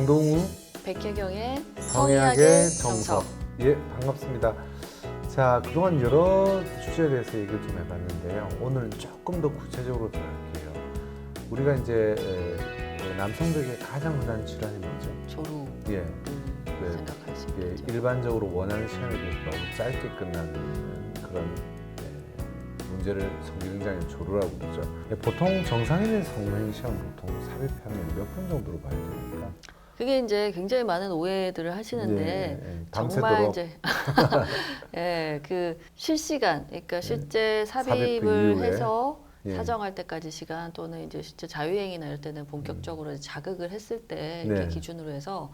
강동우 백혜경의 성의학의 정석. 예, 반갑습니다. 자, 그동안 여러 주제에 대해서 얘기를 좀 해봤는데요. 오늘은 조금 더 구체적으로 들어갈게요. 우리가 이제 남성들에게 가장 흔한 질환이 뭐죠? 조루. 예, 생각할 수 예, 있죠. 일반적으로 원하는 시간에 비해서 너무 짧게 끝나는 그런 문제를 성기능장애 조루라고 그러죠. 예, 보통 정상인의 성행 시간 보통 삽입하면 몇 분 정도로 봐야 됩니까? 그게 이제 굉장히 많은 오해들을 하시는데 예, 정말 밤새도록 이제 예, 그 실시간, 그러니까 실제 삽입 삽입을 이후에. 해서 예. 사정할 때까지 시간 또는 이제 실제 자유행위나 이럴 때는 본격적으로 이제 자극을 했을 때 네. 이렇게 기준으로 해서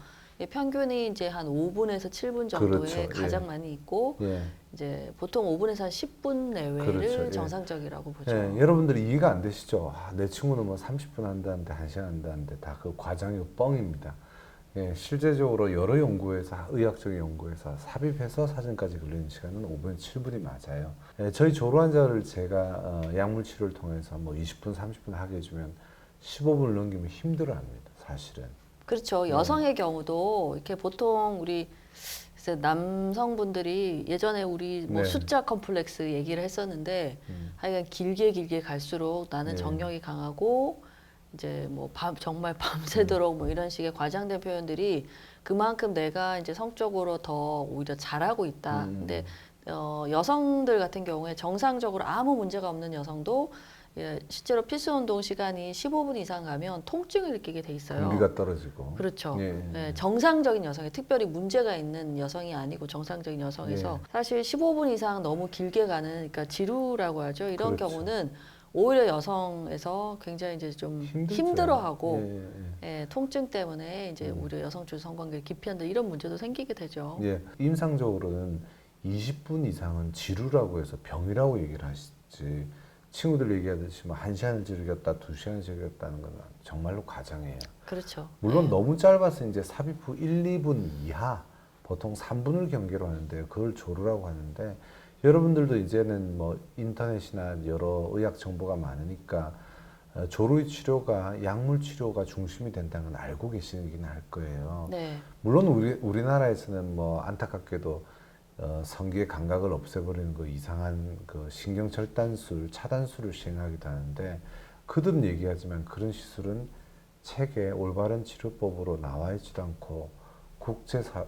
평균이 이제 한 5분에서 7분 정도에 그렇죠. 가장 예. 많이 있고 예. 이제 보통 5분에서 한 10분 내외를 그렇죠. 예. 정상적이라고 보죠. 예, 여러분들이 이해가 안 되시죠? 내 친구는 뭐 30분 한다는데 1시간 한다는데 다 그 과장이고 뻥입니다. 예, 실제적으로 여러 연구에서 의학적인 연구에서 삽입해서 사진까지 걸리는 시간은 5분에서 7분이 맞아요. 예, 저희 조루 환자를 제가 약물 치료를 통해서 뭐 20분, 30분 하게 해주면 15분을 넘기면 힘들어합니다. 사실은. 그렇죠. 여성의 경우도 이렇게 보통 우리 글쎄 남성분들이 예전에 우리 뭐 네. 숫자 컴플렉스 얘기를 했었는데 하여간 길게 갈수록 나는 네. 정력이 강하고 이제 뭐 정말 밤새도록 뭐 이런 식의 과장된 표현들이 그만큼 내가 이제 성적으로 더 오히려 잘하고 있다. 근데 여성들 같은 경우에 정상적으로 아무 문제가 없는 여성도 실제로 필수 운동 시간이 15분 이상 가면 통증을 느끼게 돼 있어요. 공기가 떨어지고. 그렇죠. 예. 네, 정상적인 여성이 특별히 문제가 있는 여성이 아니고 정상적인 여성에서 예. 사실 15분 이상 너무 길게 가는 그러니까 지루라고 하죠. 이런 그렇죠. 경우는 오히려 여성에서 굉장히 이제 좀 힘들죠. 힘들어하고 예. 통증 때문에 이제 오히려 여성줄 성관계 기피한다 이런 문제도 생기게 되죠. 예, 임상적으로는 20분 이상은 지루라고 해서 병이라고 얘기를 하시지 친구들 얘기하듯이 뭐 1시간을 즐겼다, 2시간을 즐겼다는 건 정말로 과장이에요. 그렇죠. 물론 너무 짧아서 이제 삽입 후 1, 2분 이하, 보통 3분을 경계로 하는데요. 그걸 조루라고 하는데 여러분들도 이제는 뭐 인터넷이나 여러 의학 정보가 많으니까 조루의 치료가 약물 치료가 중심이 된다는 건 알고 계시긴 할 거예요. 네. 물론 우리나라에서는 뭐 안타깝게도 성기의 감각을 없애버리는 그 이상한 그 신경절단술, 차단술을 시행하기도 하는데 그들은 얘기하지만 그런 시술은 책에 올바른 치료법으로 나와 있지도 않고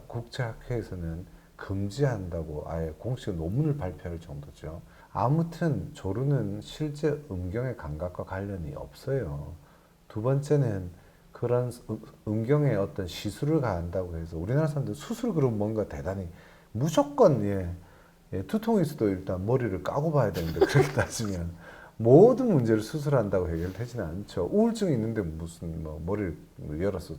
국제학회에서는 금지한다고 아예 공식 논문을 발표할 정도죠. 아무튼 조루는 실제 음경의 감각과 관련이 없어요. 두 번째는 그런 음경의 어떤 시술을 가한다고 해서 우리나라 사람들 수술 그러면 뭔가 대단히 무조건 두통이 있어도 일단 머리를 까고 봐야 되는데 그렇게 따지면 모든 문제를 수술한다고 해결되지는 않죠. 우울증이 있는데 무슨 뭐 머리를 열어서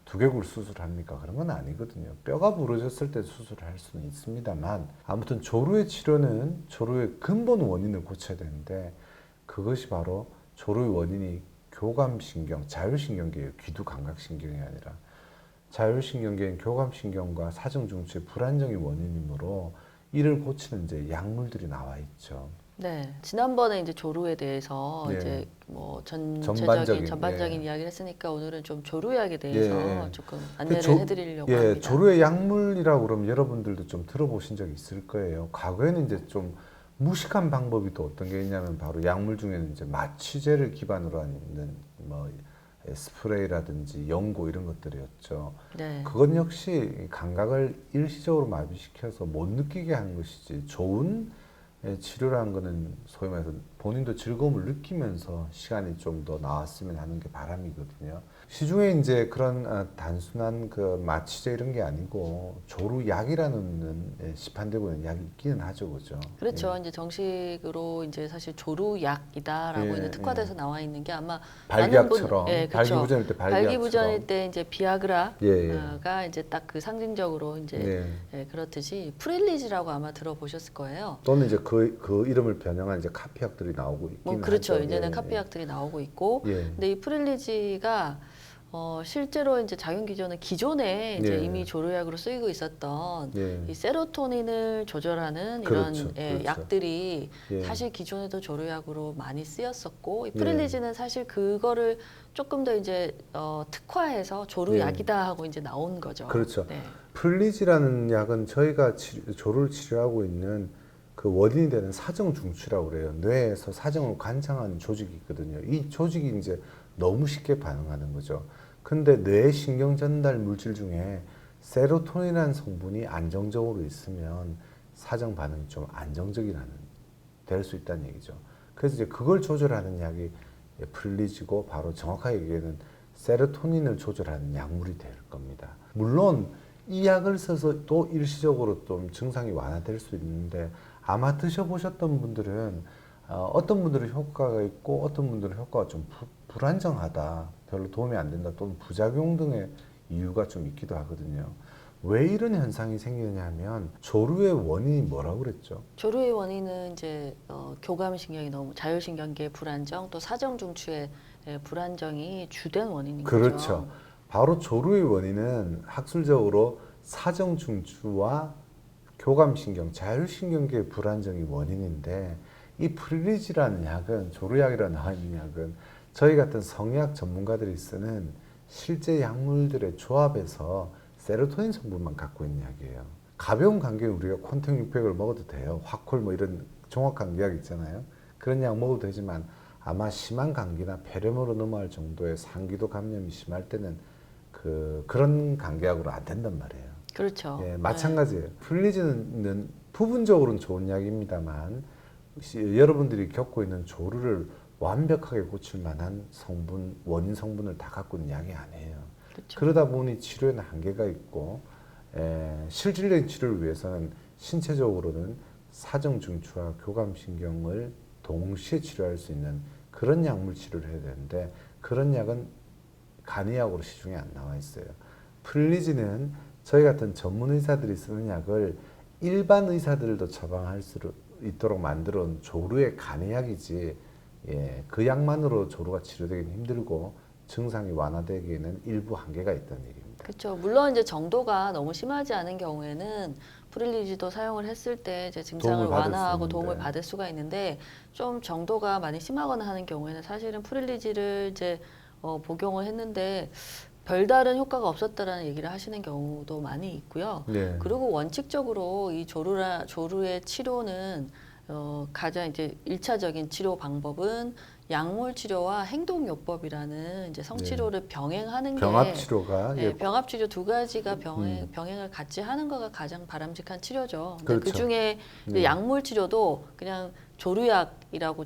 두개골 수술합니까? 그런 건 아니거든요. 뼈가 부러졌을 때 수술을 할 수는 있습니다만 아무튼 조루의 치료는 조루의 근본 원인을 고쳐야 되는데 그것이 바로 조루의 원인이 교감신경, 자율신경계예요. 귀두 감각신경이 아니라 자율신경계인 교감신경과 사정중추의 불안정이 원인이므로 이를 고치는 이제 약물들이 나와 있죠. 네, 지난번에 이제 조루에 대해서 예. 이제 뭐 전반적인, 전반적인 예. 이야기를 했으니까 오늘은 좀 조루약에 대해서 예. 조금 안내를 해드리려고 예, 합니다. 조루의 약물이라고 그러면 여러분들도 좀 들어보신 적 있을 거예요. 과거에는 이제 좀 무식한 방법이 또 어떤 게 있냐면 바로 약물 중에는 이제 마취제를 기반으로 하는 뭐 스프레이라든지 연고 이런 것들이었죠. 네. 그건 역시 감각을 일시적으로 마비시켜서 못 느끼게 하는 것이지 좋은 치료라는 거는 소위 말해서 본인도 즐거움을 느끼면서 시간이 좀 더 나왔으면 하는 게 바람이거든요. 시중에 이제 그런 단순한 그 마취제 이런 게 아니고 조루약이라는 시판되고 있는 약이 있기는 하죠, 그죠? 그렇죠. 이제 정식으로 이제 사실 조루약이다라고 예, 이제 특화돼서 나와 있는 게 아마 발기약처럼 예, 그렇죠. 발기부전일 때 발기부전일 때 이제 비아그라가 예. 이제 딱 그 상징적으로 이제 그렇듯이 프릴리지라고 아마 들어보셨을 거예요. 또는 이제 그 이름을 변형한 이제 카피약들이 나오고 있기는 뭐 그렇죠. 하죠. 이제는 카피약들이 나오고 있고, 근데 이 프릴리지가 실제로 이제 작용 기전은 기존에 이제 예. 이미 조류약으로 쓰이고 있었던 예. 이 세로토닌을 조절하는 그렇죠, 이런 그렇죠. 약들이 예. 사실 기존에도 조류약으로 많이 쓰였었고 이 예. 프릴리즈는 사실 그거를 조금 더 이제 특화해서 조류약이다 하고 이제 나온 거죠. 그렇죠. 네. 플리지라는 약은 저희가 조를 치료하고 있는 그 원인이 되는 사정 중추라고 그래요. 뇌에서 사정을 관장하는 조직이 있거든요. 이 조직이 이제 너무 쉽게 반응하는 거죠. 근데 뇌 신경 전달 물질 중에 세로토닌이라는 성분이 안정적으로 있으면 사정 반응이 좀 안정적이라는 될 수 있다는 얘기죠. 그래서 이제 그걸 조절하는 약이 플리지고 바로 정확하게 얘기하면 세로토닌을 조절하는 약물이 될 겁니다. 물론 이 약을 써서 또 일시적으로 좀 증상이 완화될 수 있는데 아마 드셔보셨던 분들은 어떤 분들은 효과가 있고 어떤 분들은 효과가 좀 불안정하다, 별로 도움이 안 된다 또는 부작용 등의 이유가 좀 있기도 하거든요. 왜 이런 현상이 생기느냐 하면 조류의 원인이 뭐라고 그랬죠? 조류의 원인은 이제 교감신경이 너무 자율신경계의 불안정 또 사정중추의 불안정이 주된 원인인 그렇죠. 거죠. 바로 조류의 원인은 학술적으로 사정중추와 교감신경, 자율신경계의 불안정이 원인인데 이 프릴리지라는 약은 조류약이라 나와 있는 약은 저희 같은 성의학 전문가들이 쓰는 실제 약물들의 조합에서 세로토닌 성분만 갖고 있는 약이에요. 가벼운 감기에 우리가 콘택 600을 먹어도 돼요. 화콜 뭐 이런 종합감기 약 있잖아요. 그런 약 먹어도 되지만 아마 심한 감기나 폐렴으로 넘어갈 정도의 상기도 감염이 심할 때는 그런 감기약으로 안 된단 말이에요. 그렇죠. 예, 마찬가지예요. 플리즈는 부분적으로는 좋은 약입니다만 여러분들이 겪고 있는 조류를 완벽하게 고칠 만한 성분, 원인 성분을 다 갖고 있는 약이 아니에요. 그렇죠. 그러다 보니 치료에는 한계가 있고 실질적인 치료를 위해서는 신체적으로는 사정중추와 교감신경을 동시에 치료할 수 있는 그런 약물 치료를 해야 되는데 그런 약은 간이약으로 시중에 안 나와 있어요. 플리지는 저희 같은 전문 의사들이 쓰는 약을 일반 의사들도 처방할 수 있도록 만들어 온 조류의 간이약이지 그 약만으로 조류가 치료되기는 힘들고 증상이 완화되기에는 일부 한계가 있다는 얘기입니다. 그렇죠. 물론 이제 정도가 너무 심하지 않은 경우에는 프릴리지도 사용을 했을 때 이제 증상을 도움을 받을 수 완화하고 있는데. 도움을 받을 수가 있는데 좀 정도가 많이 심하거나 하는 경우에는 사실은 프릴리지를 이제 복용을 했는데 별다른 효과가 없었다라는 얘기를 하시는 경우도 많이 있고요. 네. 그리고 원칙적으로 이 조류의 치료는 가장 이제 일차적인 치료 방법은 약물 치료와 행동요법이라는 이제 성치료를 병행하는 병합 게 치료가 병합 치료 두 가지가 병행을 같이 하는 거가 가장 바람직한 치료죠. 근데 그렇죠. 그중에 이제 네. 약물 치료도 그냥 조류약이라고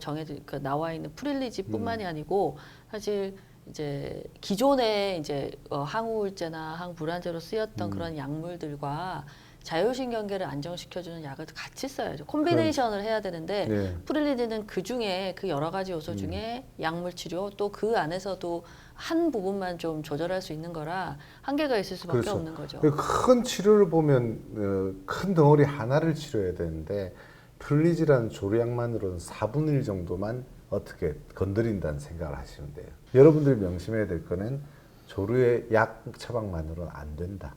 나와 있는 프릴리지뿐만이 아니고 사실 이제 기존에 이제 항우울제나 항불안제로 쓰였던 그런 약물들과 자율신경계를 안정시켜주는 약을 같이 써야죠. 콤비네이션을 해야 되는데 네. 프릴리지는 그 중에 그 여러 가지 요소 중에 약물 치료 또 그 안에서도 한 부분만 좀 조절할 수 있는 거라 한계가 있을 수밖에 그렇죠. 없는 거죠. 큰 치료를 보면 큰 덩어리 하나를 치료해야 되는데 플리지라는 조류약만으로는 4분의 1 정도만 어떻게 건드린다는 생각을 하시면 돼요. 여러분들이 명심해야 될 거는 조류의 약 처방만으로는 안 된다.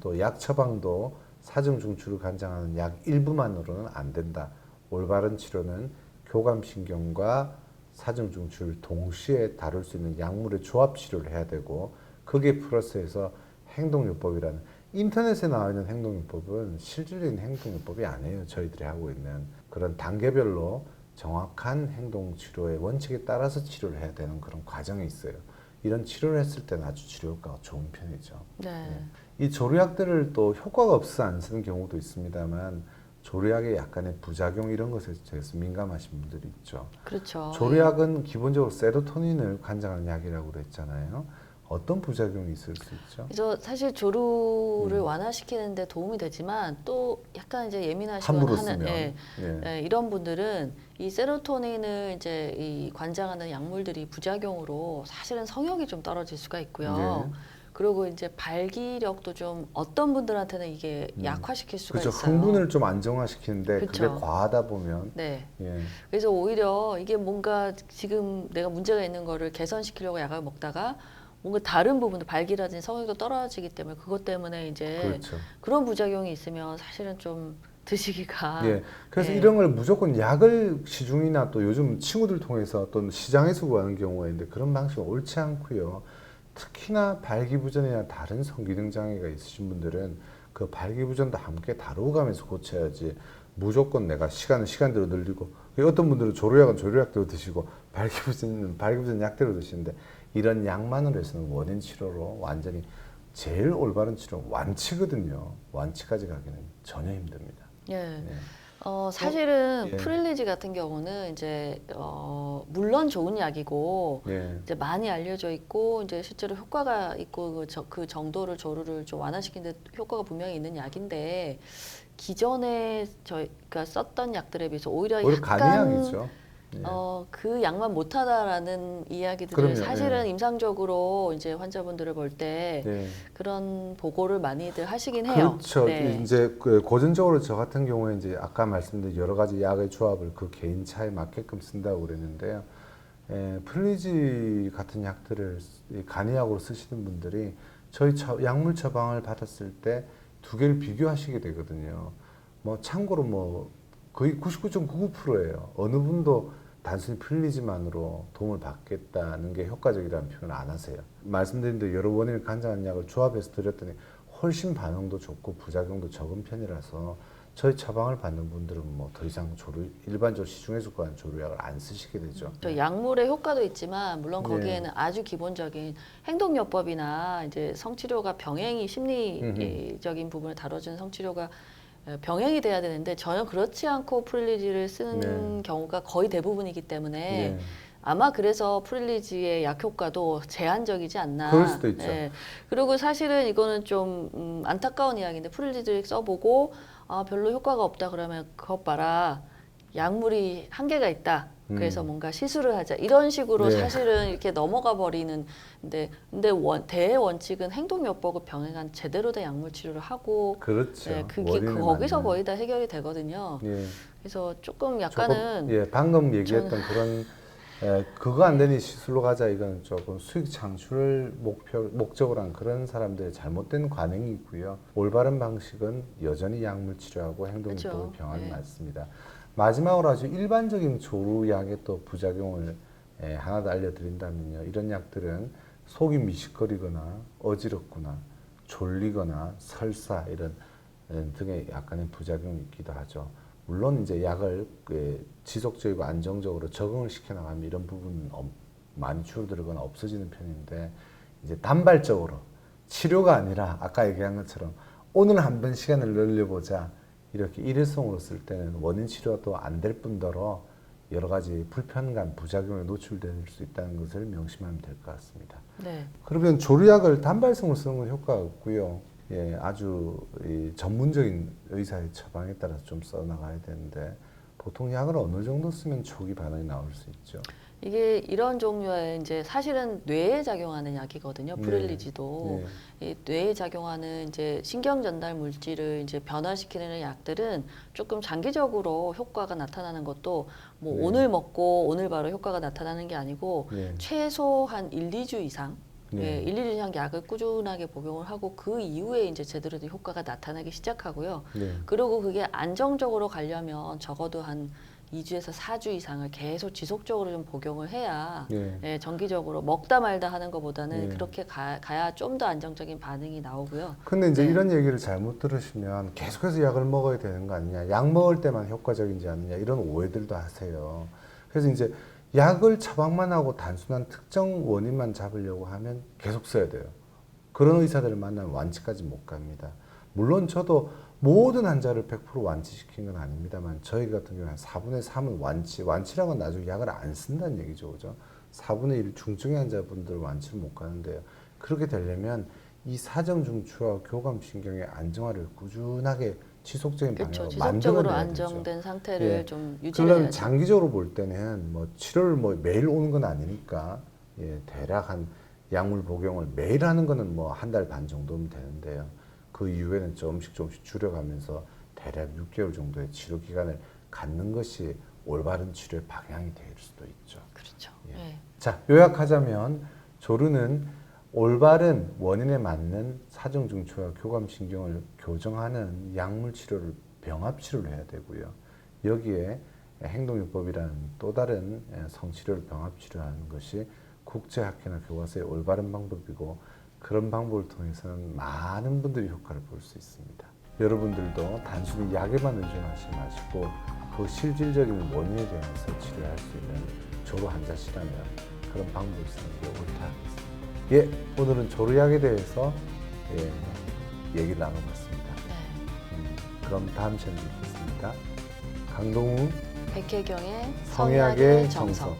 또 약 처방도 사정중추를 관장하는 약 일부만으로는 안 된다. 올바른 치료는 교감신경과 사정중추를 동시에 다룰 수 있는 약물의 조합 치료를 해야 되고 그게 플러스해서 행동요법이라는 인터넷에 나와 있는 행동요법은 실질적인 행동요법이 아니에요. 저희들이 하고 있는 그런 단계별로 정확한 행동치료의 원칙에 따라서 치료를 해야 되는 그런 과정이 있어요. 이런 치료를 했을 때는 아주 치료 효과가 좋은 편이죠. 네. 이 조류약들을 또 효과가 없어서 안 쓰는 경우도 있습니다만 조류약의 약간의 부작용 이런 것에 대해서 민감하신 분들이 있죠. 그렇죠. 조류약은 기본적으로 세로토닌을 관장하는 약이라고 그랬잖아요. 어떤 부작용이 있을 수 있죠? 그래서 사실 조류를 완화시키는데 도움이 되지만 또 약간 이제 예민하시거나 함부로 하는 쓰면 이런 분들은 이 세로토닌을 이제 이 관장하는 약물들이 부작용으로 사실은 성욕이 좀 떨어질 수가 있고요. 네. 그리고 이제 발기력도 좀 어떤 분들한테는 이게 약화시킬 수가 그렇죠. 있어요. 흥분을 좀 안정화시키는데 그게 그쵸. 과하다 보면 네. 예. 그래서 오히려 이게 뭔가 지금 내가 문제가 있는 거를 개선시키려고 약을 먹다가 뭔가 다른 부분도 발기라든지 성욕도 떨어지기 때문에 그것 때문에 이제 그렇죠. 그런 부작용이 있으면 사실은 좀 드시기가 예. 그래서 예. 이런 걸 무조건 약을 시중이나 또 요즘 친구들 통해서 또는 시장에서 구하는 경우가 있는데 그런 방식은 옳지 않고요. 특히나 발기부전이나 다른 성기능 장애가 있으신 분들은 그 발기부전도 함께 다루고 가면서 고쳐야지 무조건 내가 시간은 시간대로 늘리고 어떤 분들은 조류약은 조류약대로 드시고 발기부전은 발기부전 약대로 드시는데 이런 약만으로 해서는 원인 치료로 완전히 제일 올바른 치료는 완치거든요. 완치까지 가기는 전혀 힘듭니다. 예. 네. 사실은 예. 프릴리지 같은 경우는 이제 물론 좋은 약이고 네. 이제 많이 알려져 있고 이제 실제로 효과가 있고 그 정도를 조류를 좀 완화시키는 데 효과가 분명히 있는 약인데 기존에 저희가 썼던 약들에 비해서 오히려 오히려 약간 간이약이죠. 예. 그 약만 못하다라는 이야기들을 그럼요. 사실은 예. 임상적으로 이제 환자분들을 볼 때 예. 그런 보고를 많이들 하시긴 해요. 그렇죠. 네. 이제 그 고전적으로 저 같은 경우에 이제 아까 말씀드린 여러 가지 약의 조합을 그 개인 차에 맞게끔 쓴다고 그랬는데요. 플리지 같은 약들을 이 간이약으로 쓰시는 분들이 저희 약물 처방을 받았을 때 두 개를 비교하시게 되거든요. 뭐 참고로 뭐 거의 99.99%예요. 어느 분도 단순히 플리지만으로 도움을 받겠다는 게 효과적이라는 표현을 안 하세요. 말씀드린 대로 여러 원인을 간장한 약을 조합해서 드렸더니 훨씬 반응도 좋고 부작용도 적은 편이라서 저희 처방을 받는 분들은 뭐 더 이상 일반적으로 시중에서 구하는 조류약을 안 쓰시게 되죠. 저 약물의 효과도 있지만 물론 네. 거기에는 아주 기본적인 행동요법이나 이제 성치료가 병행이 심리적인 부분을 다뤄주는 성치료가 병행이 돼야 되는데 전혀 그렇지 않고 프릴리지를 쓰는 네. 경우가 거의 대부분이기 때문에 네. 아마 그래서 프릴리지의 약 효과도 제한적이지 않나. 그럴 수도 있죠. 예. 그리고 사실은 이거는 좀 안타까운 이야기인데 프릴리지를 써보고 별로 효과가 없다 그러면 그것 봐라. 약물이 한계가 있다. 그래서 뭔가 시술을 하자. 이런 식으로 네. 사실은 이렇게 넘어가 버리는. 근데 대원칙은 행동요법을 병행한 제대로 된 약물 치료를 하고 그렇죠. 네, 그게 원인을 거기서 맞는. 거의 다 해결이 되거든요. 예. 그래서 조금 조금 약간은 예 방금 얘기했던 그런 그거 안 되니 시술로 가자 이건 조금 수익 창출을 목적으로 한 그런 사람들의 잘못된 관행이고요. 올바른 방식은 여전히 약물 치료하고 행동요법을 그렇죠. 병하는 네. 맞습니다. 마지막으로 아주 일반적인 조루약의 또 부작용을 하나 더 알려드린다면요. 이런 약들은 속이 미식거리거나 어지럽거나 졸리거나 설사 이런 등의 약간의 부작용이 있기도 하죠. 물론 이제 약을 지속적이고 안정적으로 적응을 시켜나가면 이런 부분은 많이 줄어들거나 없어지는 편인데 이제 단발적으로 치료가 아니라 아까 얘기한 것처럼 오늘 한 번 시간을 늘려보자 이렇게 일회성으로 쓸 때는 원인 치료도 안 될 뿐더러 여러 가지 불편감, 부작용에 노출될 수 있다는 것을 명심하면 될 것 같습니다. 네. 그러면 조류약을 단발성으로 쓰는 건 효과가 없고요. 예, 아주 전문적인 의사의 처방에 따라서 좀 써나가야 되는데 보통 약을 어느 정도 쓰면 초기 반응이 나올 수 있죠. 이게 이런 종류의 이제 사실은 뇌에 작용하는 약이거든요. 네. 프릴리지도 네. 이 뇌에 작용하는 이제 신경 전달 물질을 이제 변화시키는 약들은 조금 장기적으로 효과가 나타나는 것도 뭐 네. 오늘 먹고 오늘 바로 효과가 나타나는 게 아니고 네. 최소 한 1, 2주 이상 네. 예, 1, 2주 이상 약을 꾸준하게 복용을 하고 그 이후에 이제 제대로 된 효과가 나타나기 시작하고요. 네. 그리고 그게 안정적으로 가려면 적어도 한 2주에서 4주 이상을 계속 지속적으로 좀 복용을 해야 네. 예, 정기적으로 먹다 말다 하는 것보다는 네. 그렇게 가야 좀 더 안정적인 반응이 나오고요. 근데 이제 네. 이런 얘기를 잘못 들으시면 계속해서 약을 먹어야 되는 거 아니냐, 약 먹을 때만 효과적인지 않느냐 이런 오해들도 하세요. 그래서 이제 약을 처방만 하고 단순한 특정 원인만 잡으려고 하면 계속 써야 돼요. 그런 의사들을 만나면 완치까지 못 갑니다. 물론 저도 모든 환자를 100% 완치시킨 건 아닙니다만 저희 같은 경우는 한 4분의 3은 완치라고 하면 나중에 약을 안 쓴다는 얘기죠. 그죠? 4분의 1 중증의 환자분들 완치를 못 가는데요. 그렇게 되려면 이 사정중추와 교감신경의 안정화를 꾸준하게 지속적인 그렇죠. 방향으로 지속적으로 만들어내야 되죠. 안정된 상태를 예. 좀 그러면 유지해야죠. 장기적으로 볼 때는 뭐 치료를 뭐 매일 오는 건 아니니까 예, 대략 한 약물 복용을 매일 하는 거는 뭐 한 달 반 정도면 되는데요. 그 이후에는 조금씩 줄여가면서 대략 6개월 정도의 치료 기간을 갖는 것이 올바른 치료의 방향이 될 수도 있죠. 그렇죠. 예. 예. 자, 요약하자면 조류는 올바른 원인에 맞는 사정중추와 교감신경을 교정하는 약물 치료를 병합 치료를 해야 되고요. 여기에 행동요법이라는 또 다른 성치료를 병합 치료하는 것이 국제학회나 교과서의 올바른 방법이고 그런 방법을 통해서는 많은 분들이 효과를 볼 수 있습니다. 여러분들도 단순히 약에만 의존하지 마시고 그 실질적인 원인에 대해서 치료할 수 있는 조루 환자시라면 그런 방법을 쓰는 게 옳다 하겠습니다. 예, 오늘은 조루약에 대해서 얘기 나눠봤습니다. 네. 그럼 다음 시간에 뵙겠습니다. 강동우 백혜경의 성의학의 정석.